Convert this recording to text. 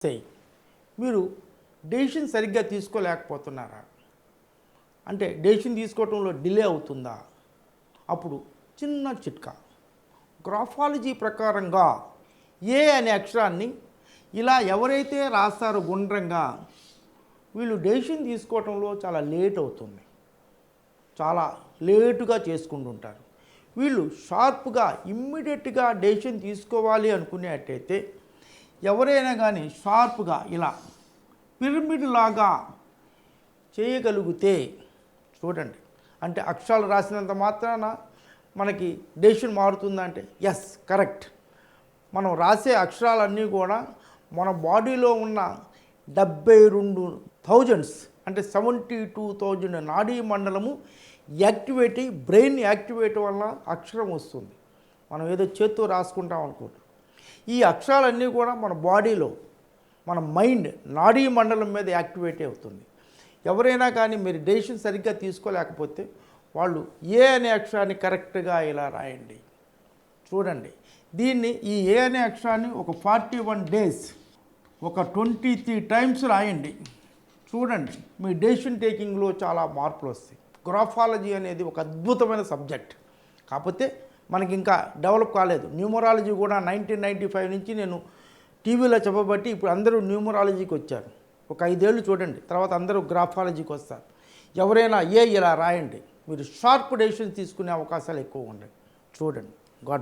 చెయ్యి మీరు డెసిషన్ సరిగ్గా తీసుకోలేకపోతున్నారా? అంటే డెసిషన్ తీసుకోవటంలో డిలే అవుతుందా? అప్పుడు చిన్న చిట్కా, గ్రాఫాలజీ ప్రకారంగా ఏ అనే అక్షరాన్ని ఇలా ఎవరైతే రాస్తారో గుండ్రంగా వీళ్ళు డెసిషన్ తీసుకోవటంలో చాలా లేట్ అవుతుంది, చాలా లేటుగా చేసుకుంటుంటారు. వీళ్ళు షార్ప్గా ఇమ్మీడియట్గా డెసిషన్ తీసుకోవాలి అనుకునేటైతే ఎవరైనా కానీ షార్ప్గా ఇలా పిరమిడ్ లాగా చేయగలిగితే చూడండి, అంటే అక్షరాలు రాసినంత మాత్రాన మనకి డెసిషన్ మారుతుందా అంటే ఎస్, కరెక్ట్. మనం రాసే అక్షరాలన్నీ కూడా మన బాడీలో ఉన్న 72,000 అంటే 72,000 నాడీ మండలము యాక్టివేట్ అయ్యి బ్రెయిన్ యాక్టివేట్ వల్ల అక్షరం వస్తుంది. మనం ఏదో చేత్తో రాసుకుంటాం అనుకుంటాం. ఈ అక్షరాలన్నీ కూడా మన బాడీలో మన మైండ్ నాడీ మండలం మీద యాక్టివేట్ అవుతుంది. ఎవరైనా కానీ మీరు డెసిషన్ సరిగ్గా తీసుకోలేకపోతే వాళ్ళు ఏ అనే అక్షరాన్ని కరెక్ట్గా ఇలా రాయండి. చూడండి, దీన్ని ఈ ఏ అనే అక్షరాన్ని ఒక 41 డేస్ ఒక 23 టైమ్స్ రాయండి. చూడండి, మీ డెసిషన్ టేకింగ్లో చాలా మార్పులు వస్తాయి. గ్రాఫాలజీ అనేది ఒక అద్భుతమైన సబ్జెక్ట్, కాకపోతే మనకి ఇంకా డెవలప్ కాలేదు. న్యూమరాలజీ కూడా 1995 నుంచి నేను టీవీలో చెప్పబట్టి ఇప్పుడు అందరూ న్యూమరాలజీకి వచ్చారు. ఒక 5 ఏళ్ళు చూడండి, తర్వాత అందరూ గ్రాఫాలజీకి వస్తారు. ఎవరైనా ఇలా రాయండి, మీరు షార్ప్ డెసిషన్ తీసుకునే అవకాశాలు ఎక్కువ ఉన్నాయి. చూడండి.